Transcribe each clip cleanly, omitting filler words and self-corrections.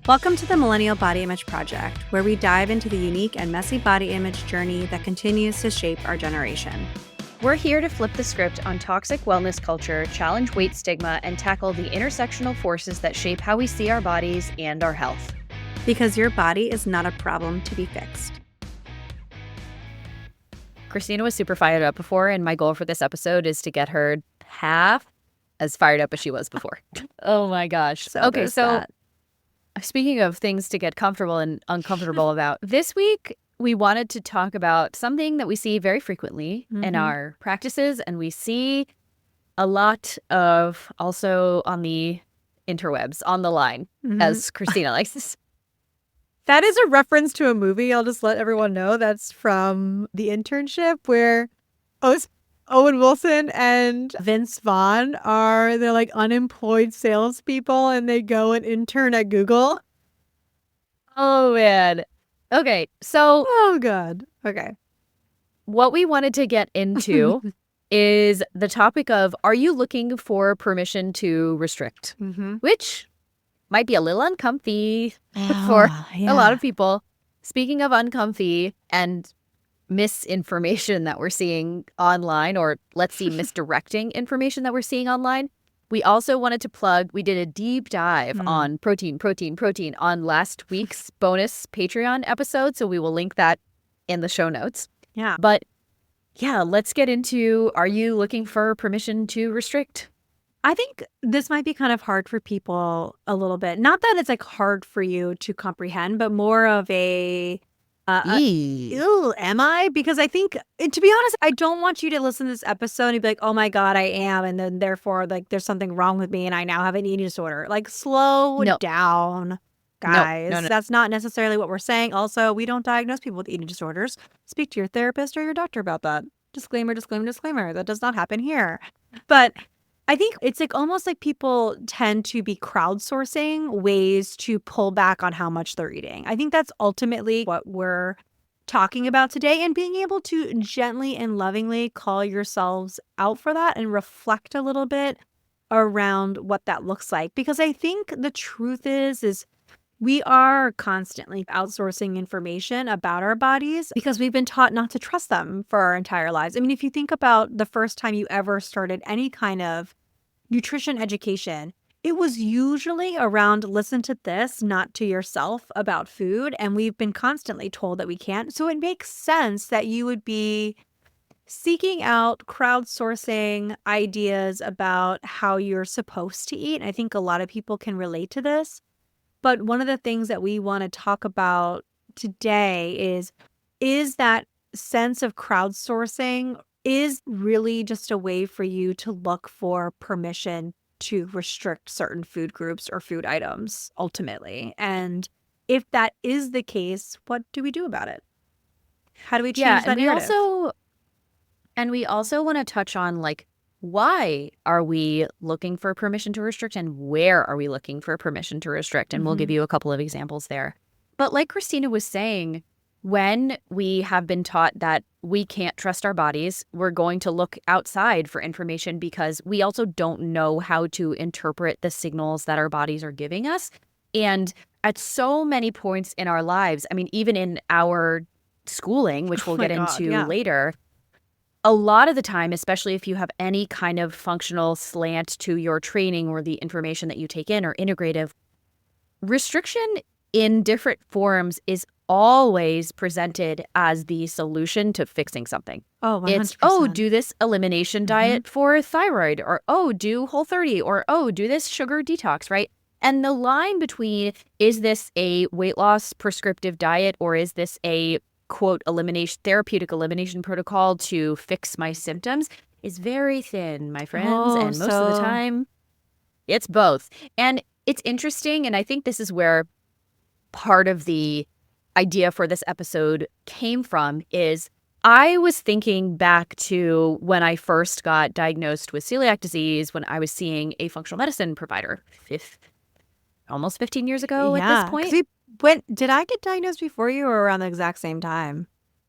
Welcome to the Millennial Body Image Project, where we dive into the unique and messy body image journey that continues to shape our generation. We're here to flip the script on toxic wellness culture, challenge weight stigma, and tackle the intersectional forces that shape how we see our bodies and our health. Because your body is not a problem to be fixed. Christina was super fired up before, and my goal for this episode is to get her half as fired up as she was before. Oh my gosh. Okay, so speaking of things to get comfortable and uncomfortable about, this week we wanted to talk about something that we see very frequently in our practices, and we see a lot of also on the interwebs, on the line, as Christina likes to. That is a reference to a movie. I'll just let everyone know that's from The Internship, where Owen Wilson and Vince Vaughn they're like unemployed salespeople, and they go and intern at Google. Oh, man. Okay, so. Oh, God. Okay. What we wanted to get into is the topic of, are you looking for permission to restrict? Which might be a little uncomfy for a lot of people. Speaking of uncomfy and misinformation that we're seeing online, or let's see, misdirecting information that we're seeing online, we also wanted to plug, we did a deep dive on protein on last week's bonus Patreon episode, so we will link that in the show notes. Yeah. But yeah, let's get into, are you looking for permission to restrict? I think this might be kind of hard for people a little bit. Not that it's like hard for you to comprehend, but more of ew, am I? Because I think, and to be honest, I don't want you to listen to this episode and be like, oh my God, I am. And then therefore, like, there's something wrong with me and I now have an eating disorder. Like, slow down, guys. No. That's not necessarily what we're saying. Also, we don't diagnose people with eating disorders. Speak to your therapist or your doctor about that. Disclaimer. That does not happen here. But I think it's like almost like people tend to be crowdsourcing ways to pull back on how much they're eating. I think that's ultimately what we're talking about today, and being able to gently and lovingly call yourselves out for that and reflect a little bit around what that looks like. Because I think the truth is we are constantly outsourcing information about our bodies because we've been taught not to trust them for our entire lives. I mean, if you think about the first time you ever started any kind of nutrition education, it was usually around listen to this, not to yourself, about food. And we've been constantly told that we can't. So it makes sense that you would be seeking out crowdsourcing ideas about how you're supposed to eat. I think a lot of people can relate to this. But one of the things that we want to talk about today is that sense of crowdsourcing is really just a way for you to look for permission to restrict certain food groups or food items, ultimately. And if that is the case, what do we do about it? How do we change that narrative? We also want to touch on, like, why are we looking for permission to restrict, and where are we looking for permission to restrict? And we'll give you a couple of examples there. But like Christina was saying, when we have been taught that we can't trust our bodies, we're going to look outside for information because we also don't know how to interpret the signals that our bodies are giving us. And at so many points in our lives, I mean, even in our schooling, which we'll get into later, a lot of the time, especially if you have any kind of functional slant to your training or the information that you take in or integrative, restriction in different forms is always presented as the solution to fixing something. Oh, 100%. It's, do this elimination diet for thyroid, or, do Whole30, or, do this sugar detox, right? And the line between, is this a weight loss prescriptive diet, or is this a quote therapeutic elimination protocol to fix my symptoms, is very thin, my friends. And most of the time, it's both. And it's interesting, and I think this is where part of the idea for this episode came from, is I was thinking back to when I first got diagnosed with celiac disease, when I was seeing a functional medicine provider almost 15 years ago at this point. Did I get diagnosed before you or around the exact same time?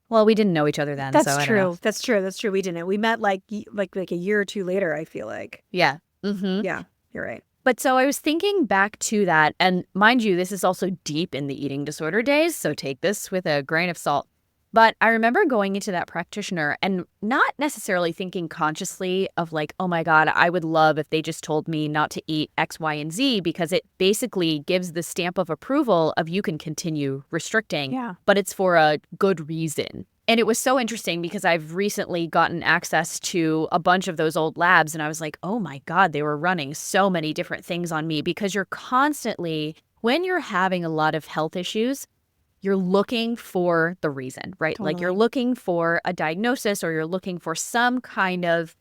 Well, we didn't know each other then. That's so true. I don't know. That's true. We didn't. We met like a year or two later, I feel like. Yeah. Yeah, you're right. But so I was thinking back to that, and mind you, this is also deep in the eating disorder days, so take this with a grain of salt. But I remember going into that practitioner and not necessarily thinking consciously of like, oh my God, I would love if they just told me not to eat X, Y, and Z, because it basically gives the stamp of approval of you can continue restricting, Yeah. but it's for a good reason. And it was so interesting because I've recently gotten access to a bunch of those old labs, and I was like, oh my God, they were running so many different things on me, because you're constantly, when you're having a lot of health issues, you're looking for the reason, right? Like you're Totally. looking for a diagnosis, or you're looking for some kind of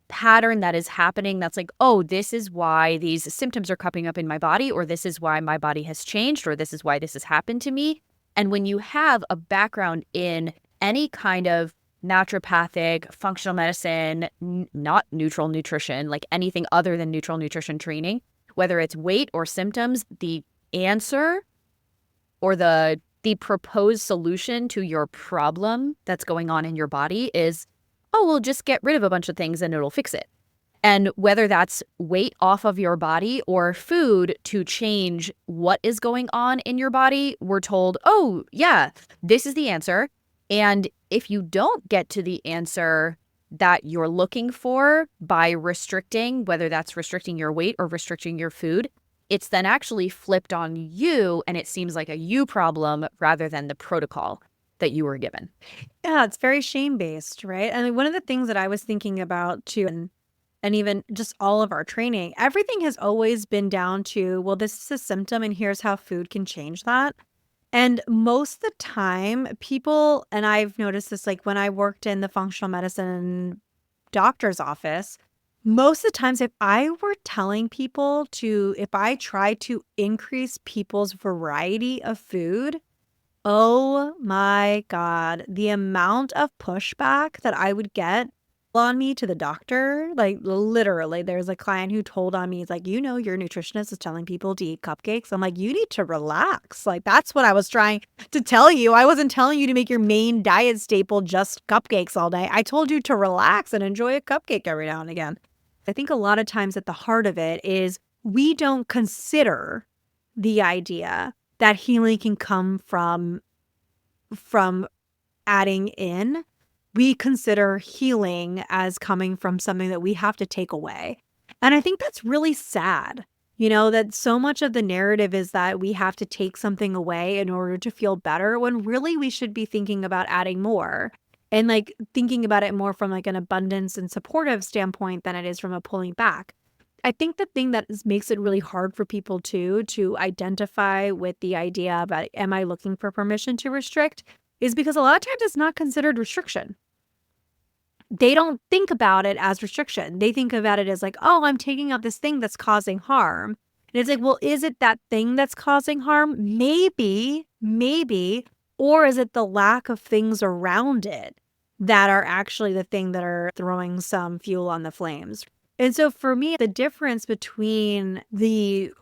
pattern that is happening that's like, oh, this is why these symptoms are coming up in my body, or this is why my body has changed, or this is why this has happened to me. And when you have a background in any kind of naturopathic, functional medicine, not neutral nutrition, like anything other than neutral nutrition training, whether it's weight or symptoms, the answer or the proposed solution to your problem that's going on in your body is, oh, we'll just get rid of a bunch of things and it'll fix it. And whether that's weight off of your body or food to change what is going on in your body, we're told, oh, yeah, this is the answer. And if you don't get to the answer that you're looking for by restricting, whether that's restricting your weight or restricting your food, it's then actually flipped on you, and it seems like a you problem rather than the protocol that you were given. Yeah, it's very shame-based, right? And one of the things that I was thinking about too, and even just all of our training, everything has always been down to, well, this is a symptom and here's how food can change that. And most of the time, people, and I've noticed this like when I worked in the functional medicine doctor's office, most of the times, if I were telling people to, if I tried to increase people's variety of food, oh my God, the amount of pushback that I would get on me to the doctor, like literally, there's a client who told on me, he's like, you know, your nutritionist is telling people to eat cupcakes. I'm like, you need to relax. Like, that's what I was trying to tell you. I wasn't telling you to make your main diet staple just cupcakes all day. I told you to relax and enjoy a cupcake every now and again. I think a lot of times at the heart of it is we don't consider the idea that healing can come from adding in. We consider healing as coming from something that we have to take away. And I think that's really sad, that so much of the narrative is that we have to take something away in order to feel better, when really we should be thinking about adding more and like thinking about it more from like an abundance and supportive standpoint than it is from a pulling back. I think the thing that makes it really hard for people to identify with the idea about, am I looking for permission to restrict, is because a lot of times it's not considered restriction. They don't think about it as restriction. They think about it as like, oh, I'm taking out this thing that's causing harm. And it's like, well, is it that thing that's causing harm? Maybe. Or is it the lack of things around it that are actually the thing that are throwing some fuel on the flames? And so for me, the difference between the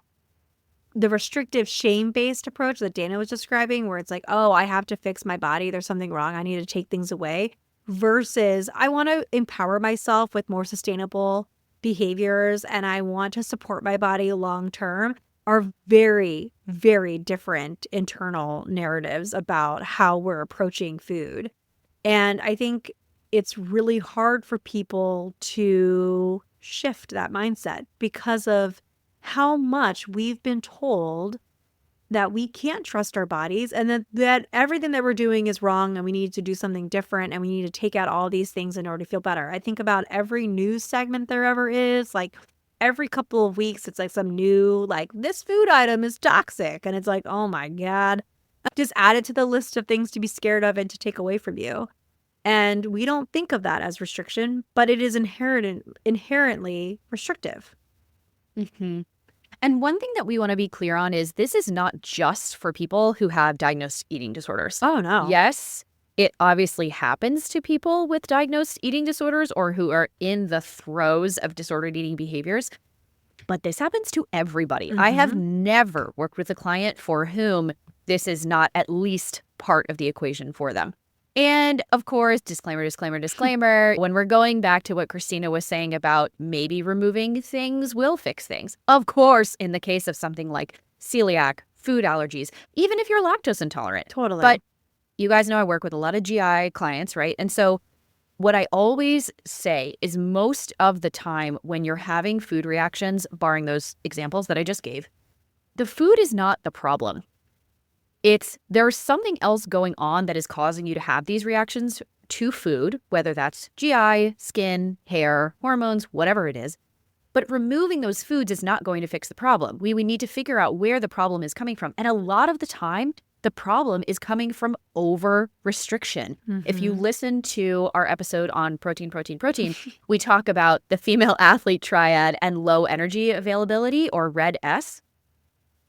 restrictive shame-based approach that Dana was describing, where it's like, oh, I have to fix my body, there's something wrong, I need to take things away, versus I want to empower myself with more sustainable behaviors and I want to support my body long term, are very, very different internal narratives about how we're approaching food. And I think it's really hard for people to shift that mindset because of how much we've been told that we can't trust our bodies and that everything that we're doing is wrong and we need to do something different and we need to take out all these things in order to feel better. I think about every news segment there ever is, like every couple of weeks, it's like some new, like, this food item is toxic. And it's like, oh my God, just add it to the list of things to be scared of and to take away from you. And we don't think of that as restriction, but it is inherently restrictive. Mm-hmm. And one thing that we want to be clear on is this is not just for people who have diagnosed eating disorders. Oh, no. Yes, it obviously happens to people with diagnosed eating disorders or who are in the throes of disordered eating behaviors, but this happens to everybody. I have never worked with a client for whom this is not at least part of the equation for them. And of course, disclaimer, when we're going back to what Christina was saying about maybe removing things will fix things. Of course, in the case of something like celiac, food allergies, even if you're lactose intolerant. Totally. But you guys know I work with a lot of GI clients, right? And so what I always say is most of the time when you're having food reactions, barring those examples that I just gave, the food is not the problem. There's something else going on that is causing you to have these reactions to food, whether that's GI, skin, hair, hormones, whatever it is. But removing those foods is not going to fix the problem. We need to figure out where the problem is coming from. And a lot of the time, the problem is coming from over restriction. If you listen to our episode on protein, we talk about the female athlete triad and low energy availability, or red S.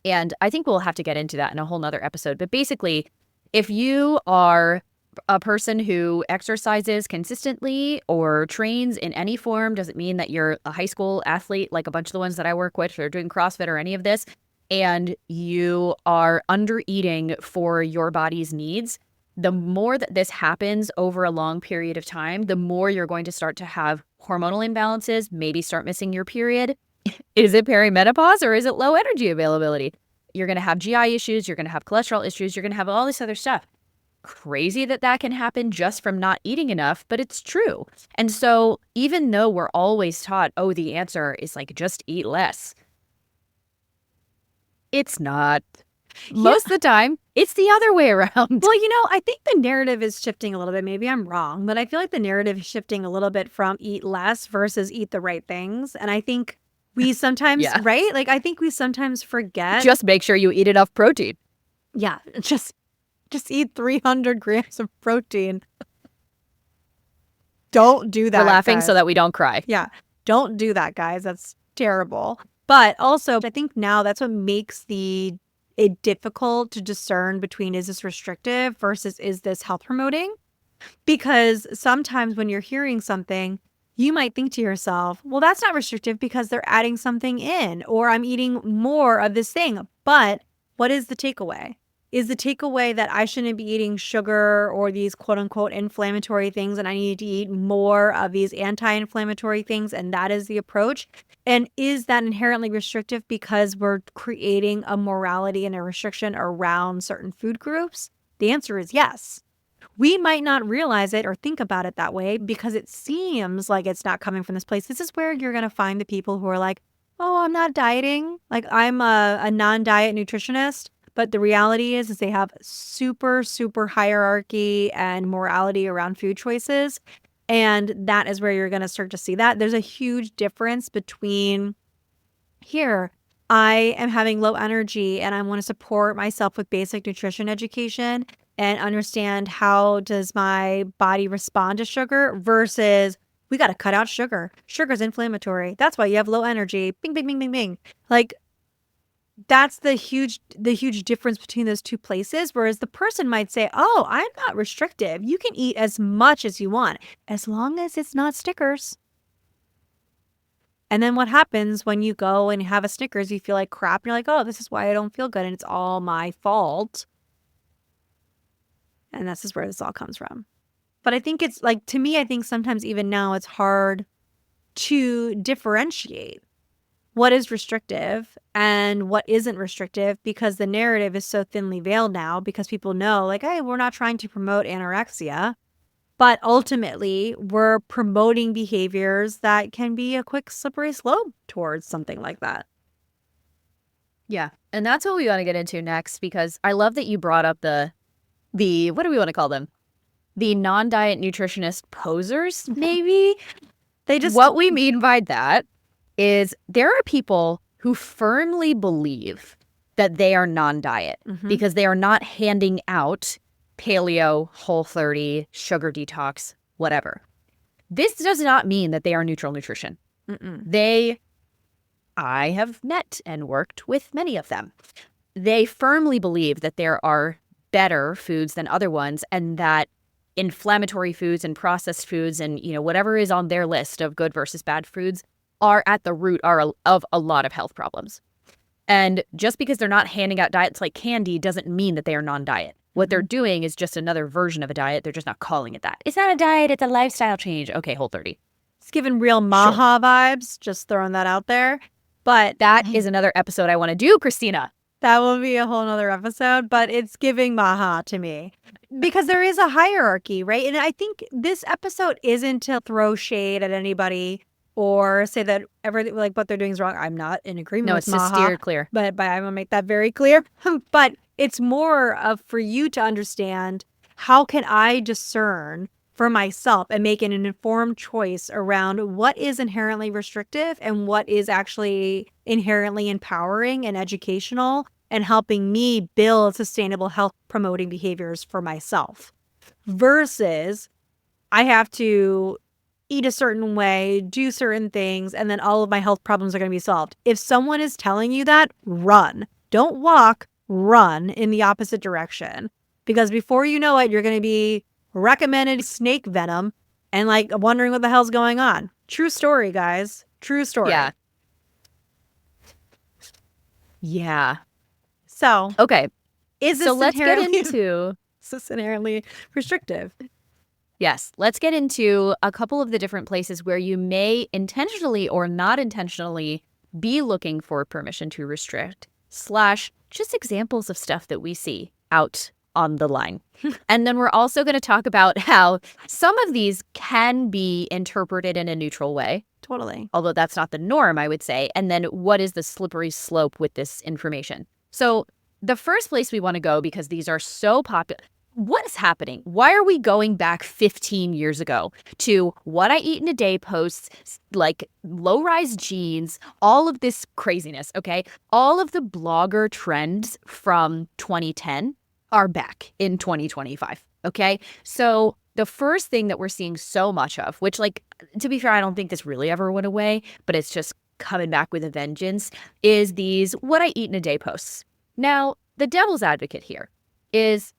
And I think we'll have to get into that in a whole nother episode. But basically, if you are a person who exercises consistently or trains in any form, doesn't mean that you're a high school athlete like a bunch of the ones that I work with, or doing CrossFit or any of this, and you are under eating for your body's needs, the more that this happens over a long period of time, the more you're going to start to have hormonal imbalances, maybe start missing your period. Is it perimenopause or is it low energy availability? You're going to have GI issues. You're going to have cholesterol issues. You're going to have all this other stuff. Crazy that can happen just from not eating enough, but it's true. And so even though we're always taught, oh, the answer is like, just eat less. It's not. Most of the time, it's the other way around. Well, I think the narrative is shifting a little bit. Maybe I'm wrong, but I feel like the narrative is shifting a little bit from eat less versus eat the right things. And I think we sometimes, right? Like, I think we sometimes forget. Just make sure you eat enough protein. Yeah, just eat 300 grams of protein. Don't do that. We're laughing guys. so that we don't cry. Yeah, don't do that, guys. That's terrible. But also, I think now that's what makes it difficult to discern between, is this restrictive versus is this health promoting? Because sometimes when you're hearing something, you might think to yourself, well, that's not restrictive because they're adding something in, or I'm eating more of this thing. But what is the takeaway? Is the takeaway that I shouldn't be eating sugar or these quote unquote inflammatory things, and I need to eat more of these anti-inflammatory things, and that is the approach? And is that inherently restrictive because we're creating a morality and a restriction around certain food groups? The answer is yes. We might not realize it or think about it that way because it seems like it's not coming from this place. This is where you're going to find the people who are like, oh, I'm not dieting. Like, I'm a non-diet nutritionist. But the reality is they have super, super hierarchy and morality around food choices. And that is where you're going to start to see that. There's a huge difference between here, I am having low energy and I want to support myself with basic nutrition education and understand how does my body respond to sugar, versus we got to cut out sugar. Sugar's inflammatory. That's why you have low energy. Bing, bing, bing, bing, bing. Like, that's the huge difference between those two places. Whereas the person might say, oh, I'm not restrictive. You can eat as much as you want, as long as it's not Snickers. And then what happens when you go and have a Snickers, you feel like crap. And you're like, oh, this is why I don't feel good. And it's all my fault. And this is where this all comes from. But I think it's like, to me, I think sometimes even now it's hard to differentiate what is restrictive and what isn't restrictive, because the narrative is so thinly veiled now, because people know, like, hey, we're not trying to promote anorexia, but ultimately we're promoting behaviors that can be a quick slippery slope towards something like that. Yeah. And that's what we want to get into next, because I love that you brought up the what do we want to call them? The non-diet nutritionist posers, maybe? What we mean by that is there are people who firmly believe that they are non-diet because they are not handing out paleo, Whole30, sugar detox, whatever. This does not mean that they are neutral nutrition. I have met and worked with many of them. They firmly believe that there are better foods than other ones, and that inflammatory foods and processed foods and, whatever is on their list of good versus bad foods are at the root of a lot of health problems. And just because they're not handing out diets like candy doesn't mean that they are non-diet. What they're doing is just another version of a diet. They're just not calling it that. It's not a diet. It's a lifestyle change. Okay, Whole30. It's giving real Maha vibes, just throwing that out there. But That is another episode I want to do, Christina. that will be a whole nother episode, but it's giving Maha to me because there is a hierarchy, right? And I think this episode isn't to throw shade at anybody or say that everything like what they're doing is wrong. I'm not in agreement No, with it's to Maha, steer clear. but I'm gonna make that very clear. But it's more of for you to understand how can I discern for myself and make an informed choice around what is inherently restrictive and what is actually inherently empowering and educational and helping me build sustainable health promoting behaviors for myself versus I have to eat a certain way, do certain things, and then all of my health problems are going to be solved. If someone is telling you that, run. Don't walk, run in the opposite direction. Because before you know it, you're going to be recommended snake venom and like wondering what the hell's going on. True story, guys. True story. Yeah. Yeah. So, Okay. is this So let's get inherently, into... is this inherently restrictive? Yes, let's get into a couple of the different places where you may intentionally or not intentionally be looking for permission to restrict / just examples of stuff that we see out on the line. And then we're also going to talk about how some of these can be interpreted in a neutral way, Totally. although that's not the norm, I would say. And then what is the slippery slope with this information? So the first place we want to go, because these are so popular, what is happening? Why are we going back 15 years ago to what I eat in a day posts, like low-rise jeans, all of this craziness, okay? All of the blogger trends from 2010 are back in 2025, okay? So the first thing that we're seeing so much of, which like, to be fair, I don't think this really ever went away, but it's just coming back with a vengeance, is these what I eat in a day posts. Now, the devil's advocate here is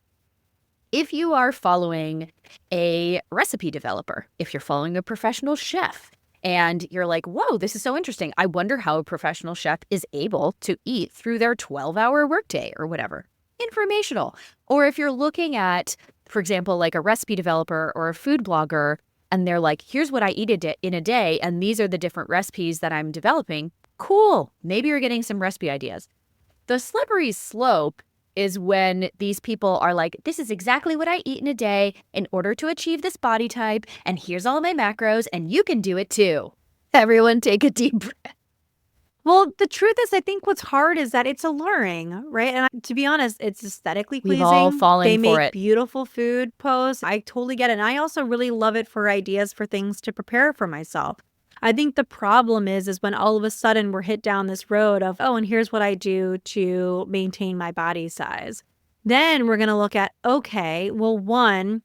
if you are following a recipe developer, if you're following a professional chef, and you're like, whoa, this is so interesting. I wonder how a professional chef is able to eat through their 12-hour workday or whatever. Informational. Or if you're looking at, for example, like a recipe developer or a food blogger, and they're like, here's what I eat in a day, and these are the different recipes that I'm developing. Cool. Maybe you're getting some recipe ideas. The slippery slope is when these people are like, this is exactly what I eat in a day in order to achieve this body type, and here's all my macros, and you can do it too. Everyone take a deep breath. Well, the truth is, I think what's hard is that it's alluring, right? And to be honest, it's aesthetically We've pleasing. all fallen They for make it. beautiful food posts. I totally get it. And I also really love it for ideas for things to prepare for myself. I think the problem is when all of a sudden we're hit down this road of, oh, and here's what I do to maintain my body size. Then we're going to look at, okay, well, one,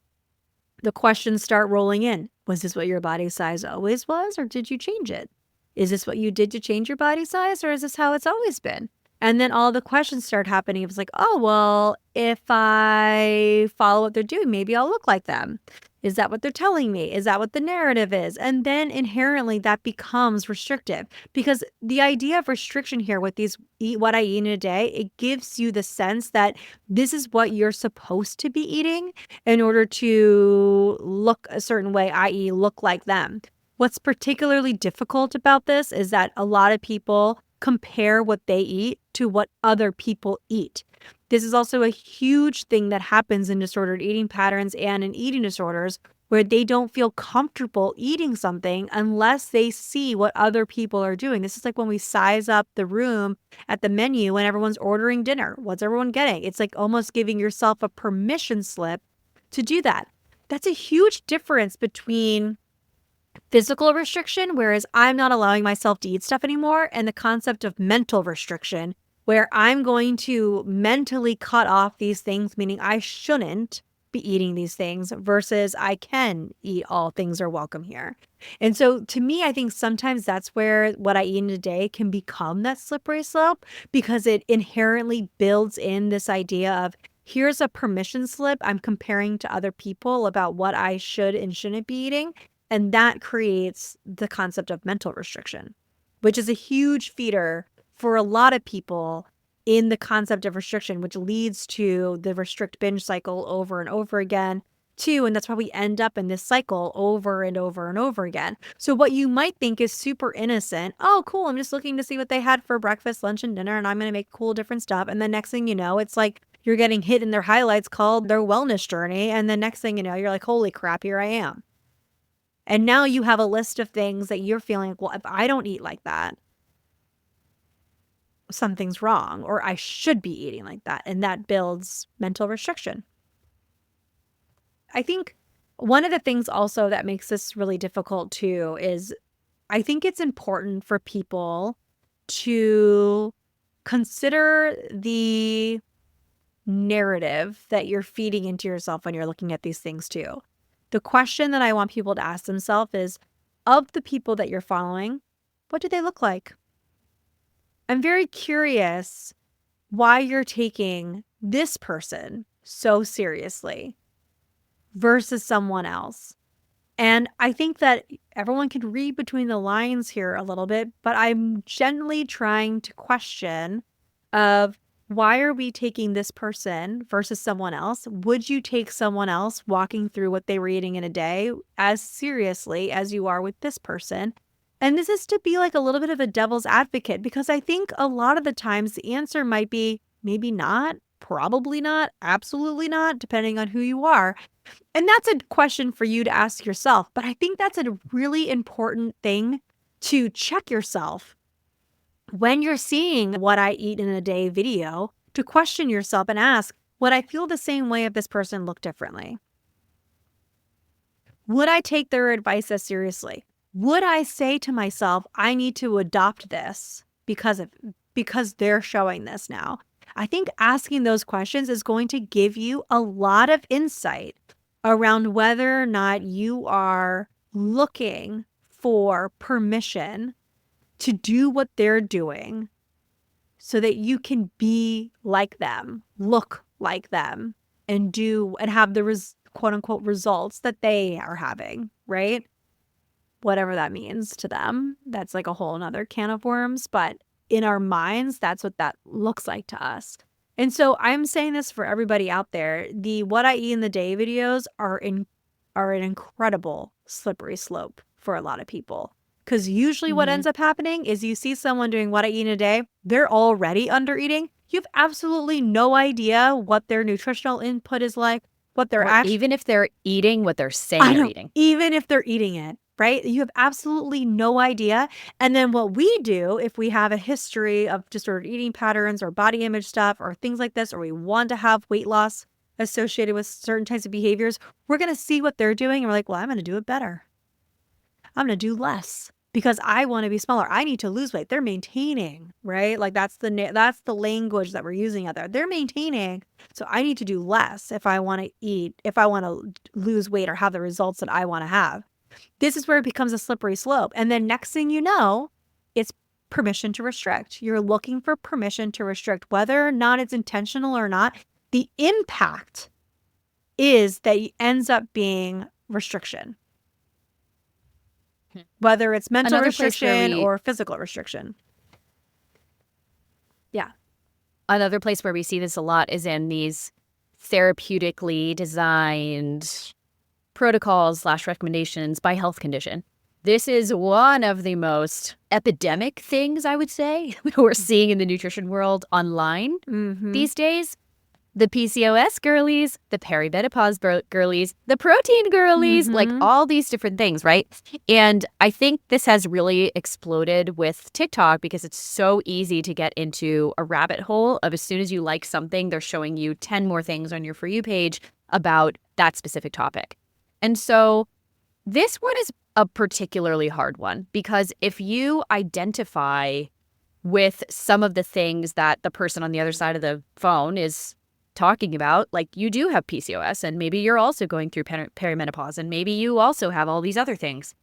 the questions start rolling in. Was this what your body size always was, or did you change it? Is this what you did to change your body size, or is this how it's always been? And then all the questions start happening. It was like, oh, well, if I follow what they're doing, maybe I'll look like them. Is that what they're telling me? Is that what the narrative is? And then inherently that becomes restrictive because the idea of restriction here with these eat what I eat in a day, it gives you the sense that this is what you're supposed to be eating in order to look a certain way, i.e. look like them. What's particularly difficult about this is that a lot of people compare what they eat to what other people eat. This is also a huge thing that happens in disordered eating patterns and in eating disorders where they don't feel comfortable eating something unless they see what other people are doing. This is like when we size up the room at the menu when everyone's ordering dinner. What's everyone getting? It's like almost giving yourself a permission slip to do that. That's a huge difference between physical restriction, whereas I'm not allowing myself to eat stuff anymore, and the concept of mental restriction, where I'm going to mentally cut off these things, meaning I shouldn't be eating these things versus I can eat all things are welcome here. And so to me, I think sometimes that's where what I eat in a day can become that slippery slope because it inherently builds in this idea of here's a permission slip I'm comparing to other people about what I should and shouldn't be eating. And that creates the concept of mental restriction, which is a huge feeder for a lot of people in the concept of restriction, which leads to the restrict binge cycle over and over again too. And that's why we end up in this cycle over and over and over again. So what you might think is super innocent. Oh, cool. I'm just looking to see what they had for breakfast, lunch, and dinner, and I'm going to make cool different stuff. And the next thing you know, it's like you're getting hit in their highlights called their wellness journey. And the next thing you know, you're like, holy crap, here I am. And now you have a list of things that you're feeling, well, if I don't eat like that, something's wrong, or I should be eating like that. And that builds mental restriction. I think one of the things also that makes this really difficult too is I think it's important for people to consider the narrative that you're feeding into yourself when you're looking at these things too. The question that I want people to ask themselves is, of the people that you're following, what do they look like? I'm very curious why you're taking this person so seriously versus someone else. And I think that everyone can read between the lines here a little bit, but I'm gently trying to question of why are we taking this person versus someone else? Would you take someone else walking through what they were eating in a day as seriously as you are with this person? And this is to be like a little bit of a devil's advocate, because I think a lot of the times the answer might be maybe not, probably not, absolutely not, depending on who you are. And that's a question for you to ask yourself. But I think that's a really important thing to check yourself when you're seeing what I eat in a day video, to question yourself and ask, would I feel the same way if this person looked differently? Would I take their advice as seriously? Would I say to myself, I need to adopt this because they're showing this now? I think asking those questions is going to give you a lot of insight around whether or not you are looking for permission to do what they're doing so that you can be like them, look like them, and have the quote unquote results that they are having, right? Whatever that means to them. That's like a whole nother can of worms, but in our minds, that's what that looks like to us. And so I'm saying this for everybody out there. The what I eat in the day videos are an incredible slippery slope for a lot of people. Because usually what ends up happening is you see someone doing what I eat in a day, they're already under eating. You have absolutely no idea what their nutritional input is like, what they're actually, even if they're eating what they're saying they're eating. Even if they're eating it, right? You have absolutely no idea. And then what we do, if we have a history of disordered eating patterns or body image stuff or things like this, or we want to have weight loss associated with certain types of behaviors, we're going to see what they're doing. And we're like, well, I'm going to do it better. I'm going to do less because I want to be smaller. I need to lose weight. They're maintaining, right? Like that's the language that we're using out there. They're maintaining. So I need to do less if I want to eat, if I want to lose weight or have the results that I want to have. This is where it becomes a slippery slope. And then next thing you know, it's permission to restrict. You're looking for permission to restrict, whether or not it's intentional or not. The impact is that it ends up being restriction, whether it's mental restriction or physical restriction. Yeah. Another place where we see this a lot is in these therapeutically designed protocols / recommendations by health condition. This is one of the most epidemic things, I would say, we're seeing in the nutrition world online these days. The PCOS girlies, the perimenopause girlies, the protein girlies, like all these different things, right? And I think this has really exploded with TikTok because it's so easy to get into a rabbit hole of as soon as you like something, they're showing you 10 more things on your For You page about that specific topic. And so this one is a particularly hard one because if you identify with some of the things that the person on the other side of the phone is talking about, like you do have PCOS and maybe you're also going through perimenopause and maybe you also have all these other things,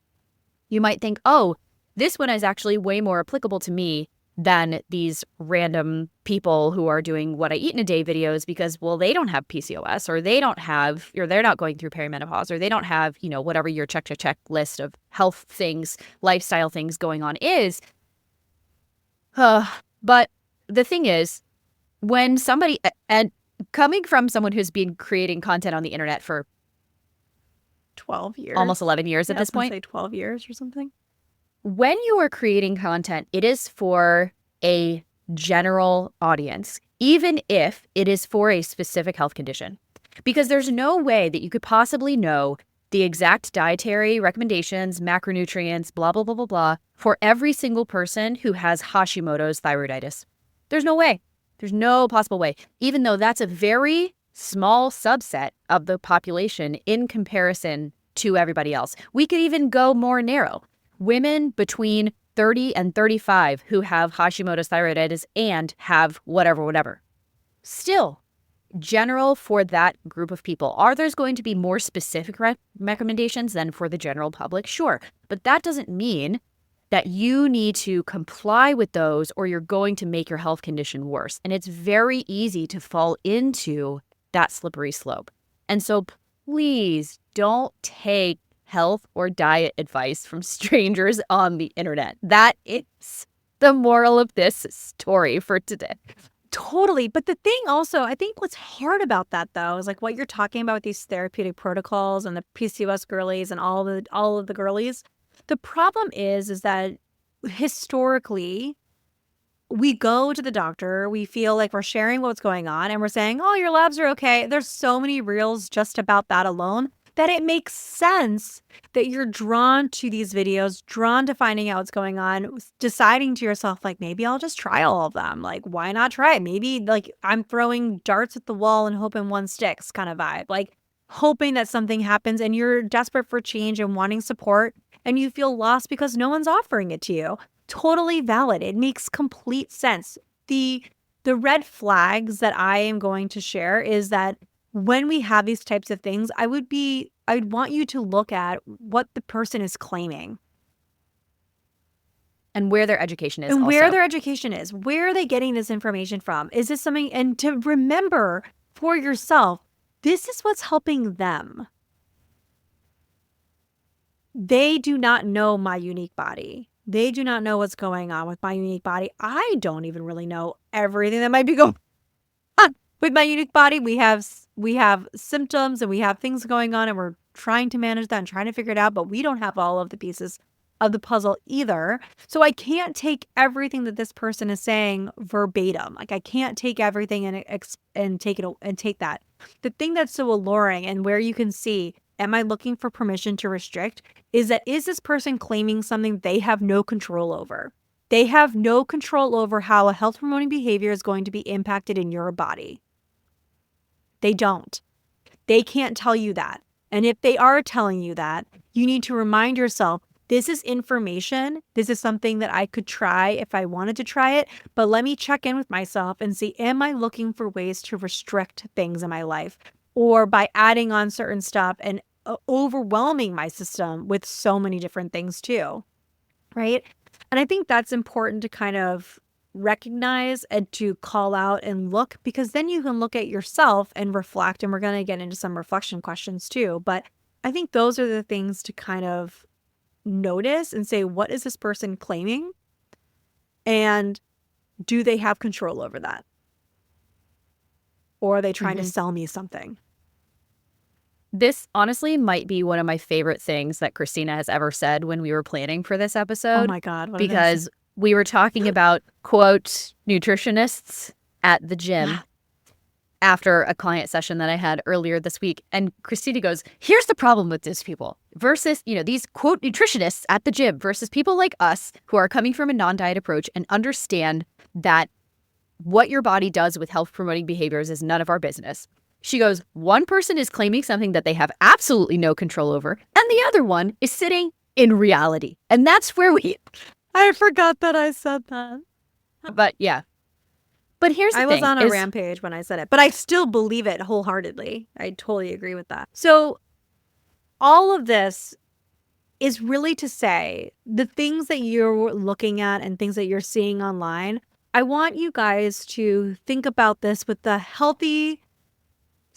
you might think, oh, this one is actually way more applicable to me than these random people who are doing what I eat in a day videos because, well, they don't have PCOS or they don't have, or they're not going through perimenopause or they don't have, you know, whatever your check list of health things, lifestyle things going on is. But the thing is, when somebody, and coming from someone who's been creating content on the internet for 12 years. almost 11 years at Yeah, this point, say 12 years or something. when you are creating content, it is for a general audience, even if it is for a specific health condition. Because there's no way that you could possibly know the exact dietary recommendations, macronutrients, blah, blah, blah, blah, blah, for every single person who has Hashimoto's thyroiditis. There's no way. There's no possible way, even though that's a very small subset of the population in comparison to everybody else. We could even go more narrow. Women between 30 and 35 who have Hashimoto's thyroiditis and have whatever. Still, general for that group of people. Are there going to be more specific recommendations than for the general public? Sure. But that doesn't mean that you need to comply with those or you're going to make your health condition worse. And it's very easy to fall into that slippery slope. And so please don't take health or diet advice from strangers on the internet. That is the moral of this story for today. Totally. But the thing also, I think what's hard about that though is like what you're talking about with these therapeutic protocols and the PCOS girlies and all of the girlies. The problem is that historically we go to the doctor, we feel like we're sharing what's going on and we're saying, oh, your labs are okay. There's so many reels just about that alone that it makes sense that you're drawn to these videos, drawn to finding out what's going on, deciding to yourself, like, maybe I'll just try all of them. Like, why not try it? Maybe like I'm throwing darts at the wall and hoping one sticks kind of vibe, like hoping that something happens and you're desperate for change and wanting support and you feel lost because no one's offering it to you. Totally valid. It makes complete sense. The red flags that I am going to share is that when we have these types of things, I'd want you to look at what the person is claiming. And where their education is. And where their education is. Where are they getting this information from? Is this something, and to remember for yourself, this is what's helping them. They do not know my unique body. They do not know what's going on with my unique body. I don't even really know everything that might be going on with my unique body. We have symptoms and we have things going on and we're trying to manage that and trying to figure it out, but we don't have all of the pieces of the puzzle either. So I can't take everything that this person is saying verbatim. Like I can't take everything and take that. The thing that's so alluring and where you can see, am I looking for permission to restrict, is this person claiming something they have no control over? They have no control over how a health promoting behavior is going to be impacted in your body. They don't. They can't tell you that. And if they are telling you that, you need to remind yourself, this is information. This is something that I could try if I wanted to try it. But let me check in with myself and see, am I looking for ways to restrict things in my life? Or by adding on certain stuff and overwhelming my system with so many different things too, right? And I think that's important to kind of recognize and to call out and look, because then you can look at yourself and reflect. And we're going to get into some reflection questions too. But I think those are the things to kind of notice and say, what is this person claiming? And do they have control over that? Or are they trying to sell me something? This honestly might be one of my favorite things that Christina has ever said when we were planning for this episode. Oh my God. Because we were talking about, quote, nutritionists at the gym after a client session that I had earlier this week. And Christina goes, here's the problem with these people versus, these, quote, nutritionists at the gym versus people like us who are coming from a non-diet approach and understand that what your body does with health promoting behaviors is none of our business. She goes, one person is claiming something that they have absolutely no control over, and the other one is sitting in reality. And that's where I forgot that I said that. But yeah. But here's the thing. I was on a rampage when I said it, but I still believe it wholeheartedly. I totally agree with that. So all of this is really to say the things that you're looking at and things that you're seeing online, I want you guys to think about this with the healthy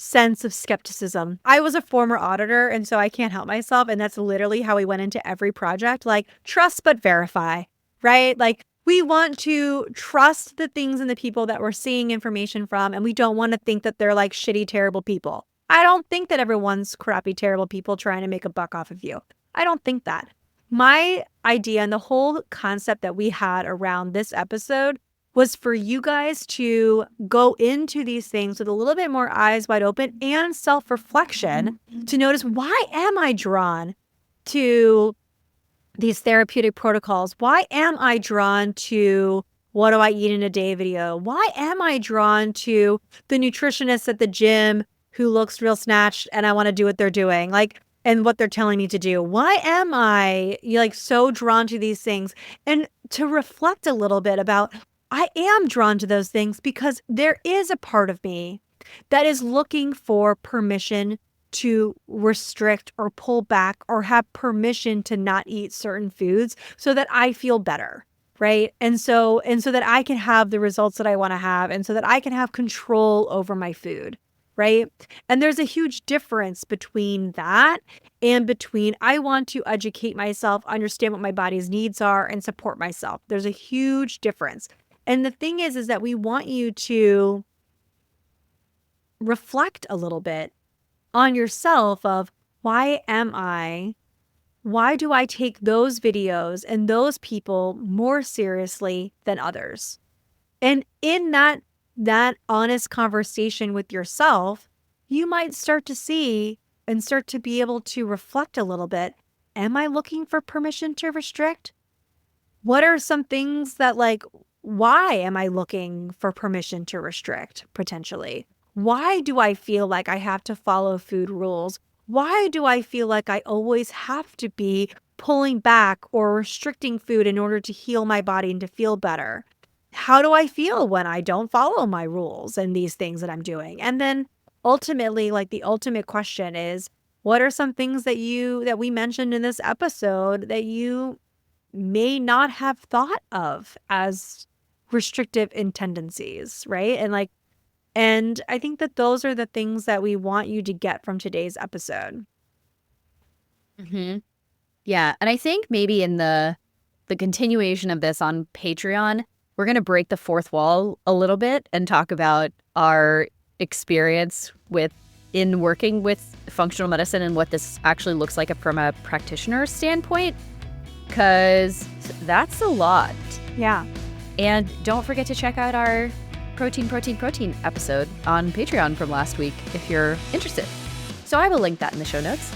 sense of skepticism. I was a former auditor, and so I can't help myself. And that's literally how we went into every project. Like, trust but verify, right? Like, We want to trust the things and the people that we're seeing information from, and we don't want to think that they're like shitty, terrible people. I don't think that everyone's crappy, terrible people trying to make a buck off of you. I don't think that. My idea and the whole concept that we had around this episode was for you guys to go into these things with a little bit more eyes wide open and self-reflection to notice, why am I drawn to these therapeutic protocols? Why am I drawn to what do I eat in a day video? Why am I drawn to the nutritionist at the gym who looks real snatched and I want to do what they're doing? Like, and what they're telling me to do. Why am I like so drawn to these things? And to reflect a little bit about, I am drawn to those things because there is a part of me that is looking for permission to restrict or pull back or have permission to not eat certain foods so that I feel better. Right. And so that I can have the results that I want to have, and so that I can have control over my food. Right. And there's a huge difference between that and between, I want to educate myself, understand what my body's needs are, and support myself. There's a huge difference. And the thing is that we want you to reflect a little bit on yourself of, why do I take those videos and those people more seriously than others? And in that honest conversation with yourself, you might start to see and start to be able to reflect a little bit. Am I looking for permission to restrict? What are some things that, like, why am I looking for permission to restrict potentially? Why do I feel like I have to follow food rules? Why do I feel like I always have to be pulling back or restricting food in order to heal my body and to feel better? How do I feel when I don't follow my rules and these things that I'm doing? And then ultimately, like, the ultimate question is, what are some things that we mentioned in this episode that you may not have thought of as restrictive in tendencies, right? And I think that those are the things that we want you to get from today's episode. Mm-hmm. Yeah. And I think maybe in the continuation of this on Patreon, we're going to break the fourth wall a little bit and talk about our experience in working with functional medicine and what this actually looks like from a practitioner standpoint, because that's a lot. Yeah. And don't forget to check out our protein episode on Patreon from last week if you're interested. So I will link that in the show notes.